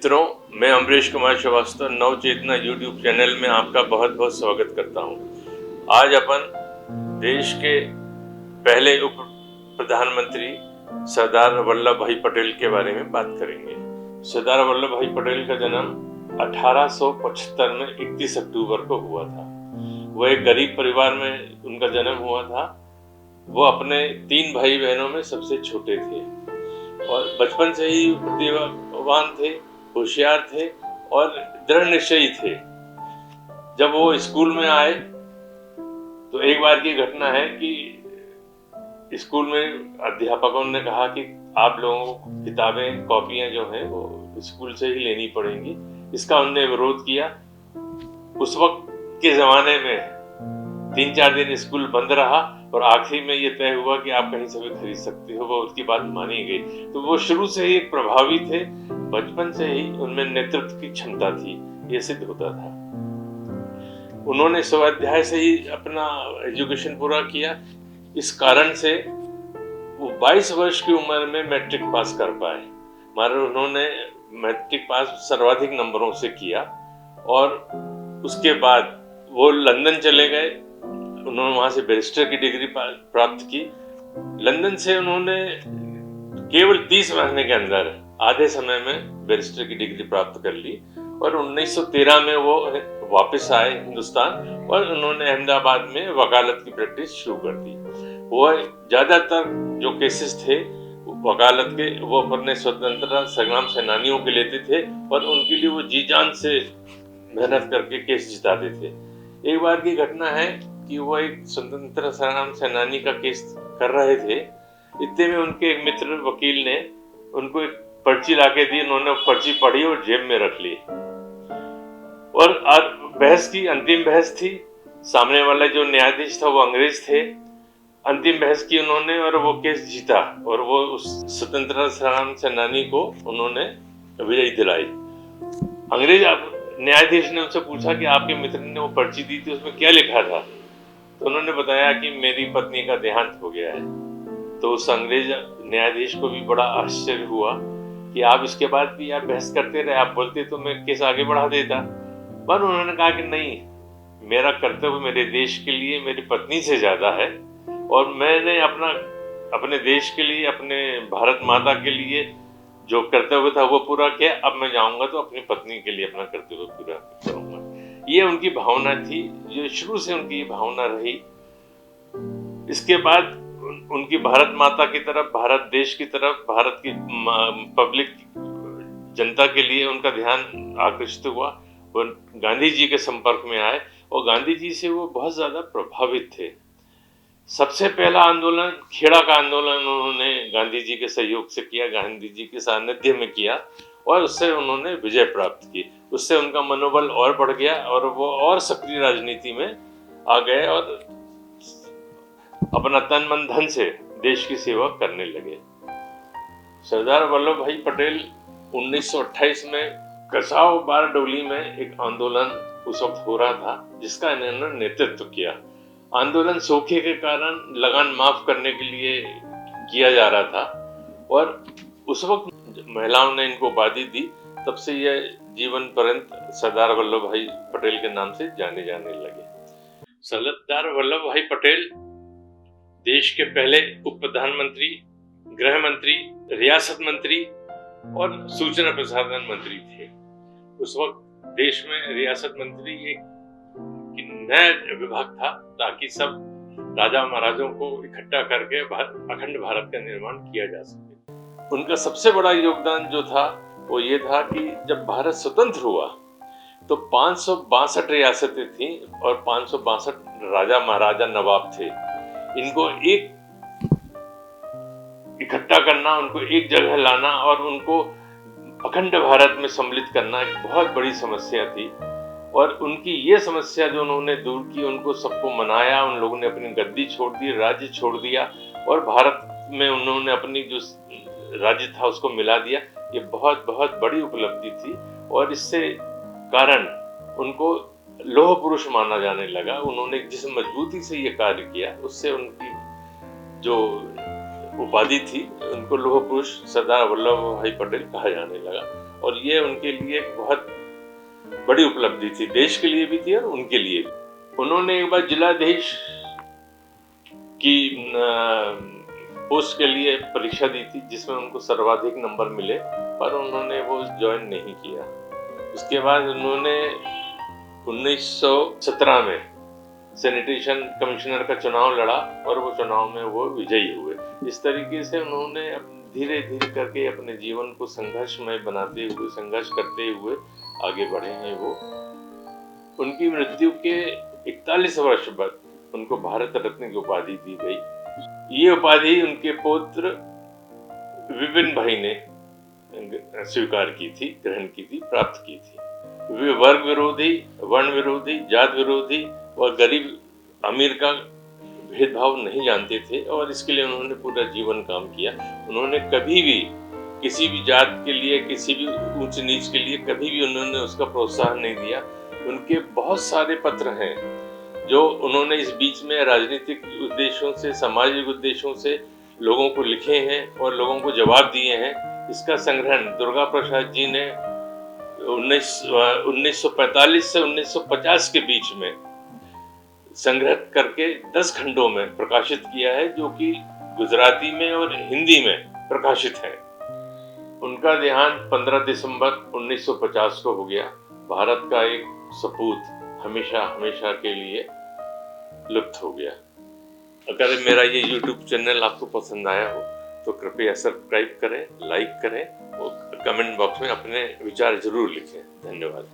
मित्रों, मैं अमरीश कुमार श्रीवास्तव नव चेतना यूट्यूब चैनल में आपका बहुत बहुत स्वागत करता हूं। आज अपन देश के पहले उप प्रधानमंत्री सरदार वल्लभ भाई पटेल के बारे में बात करेंगे। सरदार वल्लभ भाई पटेल का जन्म 1875 में 31 अक्टूबर को हुआ था। वह एक गरीब परिवार में उनका जन्म हुआ था। वो अपने 3 भाई बहनों में सबसे छोटे थे और बचपन से ही प्रतिभावान थे, होशियार थे और दृढ़ निश्चयी थे। जब वो स्कूल में आए तो एक बार की घटना है कि स्कूल में अध्यापकों ने कहा कि आप लोगों को किताबें, कॉपियां जो हैं वो स्कूल से ही लेनी पड़ेंगी। इसका उन्होंने विरोध किया। उस वक्त के ज़माने में 3-4 दिन स्कूल बंद रहा और आखिरी में ये तय हुआ कि आप कहीं से भी खरीद सकते हो। वो उसकी बात मानी गई। तो वो शुरू से ही एक प्रभावी थे। बचपन से ही उनमें नेतृत्व की क्षमता थी, ये सिद्ध होता था। उन्होंने स्वाध्याय से ही अपना एजुकेशन पूरा किया। इस कारण से वो 22 वर्ष की उम्र में मैट्रिक पास कर पाए। मानो उन्होंने मैट्रिक पास सर्वाधिक नंबरों से किया और उसके बाद वो लंदन चले गए। उन्होंने वहां से बैरिस्टर की डिग्री प्राप्त की। लंदन से उन्होंने केवल 30 महीने के अंदर आधे समय में बैरिस्टर की डिग्री प्राप्त कर ली और 1913 में वो वापस आए हिंदुस्तान और उन्होंने अहमदाबाद में वकालत की प्रैक्टिस शुरू कर दी। वो ज्यादातर जो केसेस थे वकालत के, वो अपने स्वतंत्रता संग्राम सेनानियों के लेते थे और उनके लिए वो जी जान से मेहनत करके केस जिताते थे। एक बार की घटना है कि वो एक स्वतंत्रता संग्राम सेनानी का केस कर रहे थे। इतने में उनके एक मित्र वकील ने उनको एक पर्ची लाके दी। उन्होंने पर्ची पढ़ी और जेब में रख ली और बहस की, अंतिम बहस थी। सामने वाला जो न्यायाधीश था वो अंग्रेज थे। अंतिम बहस की उन्होंने और वो केस जीता और वो उस स्वतंत्रता संग्राम सेनानी को उन्होंने विजय दिलाई। अंग्रेज न्यायाधीश ने उनसे पूछा कि आपके मित्र ने वो पर्ची दी थी, उसमें क्या लिखा था? तो उन्होंने बताया कि मेरी पत्नी का देहांत हो गया है। तो उस अंग्रेज न्यायाधीश को भी बड़ा आश्चर्य हुआ कि आप इसके बाद भी आप बहस करते रहे, आप बोलते तो मैं केस आगे बढ़ा देता। पर उन्होंने कहा कि नहीं, मेरा कर्तव्य मेरे देश के लिए मेरी पत्नी से ज्यादा है और मैंने अपने देश के लिए, अपने भारत माता के लिए जो कर्तव्य था वो पूरा किया। अब मैं जाऊंगा तो अपनी पत्नी के लिए अपना कर्तव्य पूरा करूंगा। ये उनकी भावना थी, जो शुरू से उनकी भावना रही। इसके बाद उनकी भारत माता की तरफ, भारत देश की तरफ, भारत की पब्लिक जनता के लिए उनका ध्यान आकर्षित हुआ। वो गांधी जी के संपर्क में आए और गांधी जी से वो बहुत ज्यादा प्रभावित थे। सबसे पहला आंदोलन, खेड़ा का आंदोलन उन्होंने गांधी जी के सहयोग से किया, गांधी जी के सानिध्य में किया और उससे उन्होंने विजय प्राप्त की। उससे उनका मनोबल और बढ़ गया और वो और सक्रिय राजनीति में आ गए और अपना तन मन धन से देश की सेवा करने लगे। सरदार वल्लभ भाई पटेल 1928 में कसाव बारडोली में एक आंदोलन उस वक्त हो रहा था जिसका इन्होंने नेतृत्व किया। आंदोलन सूखे के कारण लगान माफ करने के लिए किया जा रहा था और उस वक्त महिलाओं ने इनको उपाधि दी। तब से यह जीवन पर्यंत सरदार वल्लभ भाई पटेल के नाम से जाने लगे। सरदार वल्लभ भाई पटेल देश के पहले उप प्रधानमंत्री, गृह मंत्री, रियासत मंत्री और सूचना प्रसारण मंत्री थे। उस वक्त देश में रियासत मंत्री एक नया विभाग था ताकि सब राजा महाराजों को इकट्ठा करके अखंड भारत का निर्माण किया जा सके। उनका सबसे बड़ा योगदान जो था वो ये था कि जब भारत स्वतंत्र हुआ तो 562 रियासतें थी और 562 राजा महाराजा नवाब थे। इनको एक इकट्ठा करना, उनको एक जगह लाना और उनको अखंड भारत में सम्मिलित करना एक बहुत बड़ी समस्या थी। और उनकी ये समस्या जो उन्होंने दूर की, उनको सबको मनाया, उन लोगों ने अपनी गद्दी छोड़ दी, राज्य छोड़ दिया और भारत में उन्होंने अपनी जो राज्य था उसको मिला दिया। ये बहुत बहुत बड़ी उपलब्धि थी और इससे कारण उनको लौह पुरुष माना जाने लगा। उन्होंने जिस मजबूती से ये कार्य किया उससे उनकी जो उपाधि थी उनको लौह पुरुष सरदार वल्लभ भाई पटेल कहा जाने लगा। और ये उनके लिए एक बहुत बड़ी उपलब्धि थी, देश के लिए भी थी और उनके लिए भी। उन्होंने एक बार जिलाधीश की पोस्ट के लिए परीक्षा दी थी, जिसमें उनको सर्वाधिक नंबर मिले, पर उन्होंने वो ज्वाइन नहीं किया। उसके बाद उन्होंने 1917 में सैनिटेशन कमिश्नर का चुनाव लड़ा और वो चुनाव में वो विजयी हुए। इस तरीके से उन्होंने धीरे धीरे करके अपने जीवन को संघर्षमय बनाते हुए, संघर्ष करते हुए आगे बढ़े हैं वो। उनकी मृत्यु के 41 वर्ष बाद उनको भारत रत्न की उपाधि दी गई। ये उपाधि उनके पुत्र विपिन भाई ने स्वीकार की थी, ग्रहण की थी, प्राप्त की थी। वे वर्ग विरोधी, वर्ण विरोधी, जात विरोधी और गरीब अमीर का भेदभाव नहीं जानते थे और इसके लिए उन्होंने पूरा जीवन काम किया। उन्होंने कभी भी किसी भी जात के लिए, किसी भी ऊंच नीच के लिए कभी भी उन्होंने उसका प्रोत्साहन नहीं दिया। उनके बहुत सारे पत्र हैं जो उन्होंने इस बीच में राजनीतिक उद्देश्यों से, सामाजिक उद्देश्यों से लोगों को लिखे हैं और लोगों को जवाब दिए हैं। इसका संग्रहण दुर्गा प्रसाद जी ने 1945 से 1950 के बीच में संग्रह करके 10 खंडों में प्रकाशित किया है, जो कि गुजराती में और हिंदी में प्रकाशित है। उनका देहांत 15 दिसंबर 1950 को हो गया। भारत का एक सपूत हमेशा हमेशा के लिए लुप्त हो गया। अगर मेरा ये YouTube चैनल आपको पसंद आया हो तो कृपया सब्सक्राइब करें, लाइक करें और कमेंट बॉक्स में अपने विचार जरूर लिखें। धन्यवाद।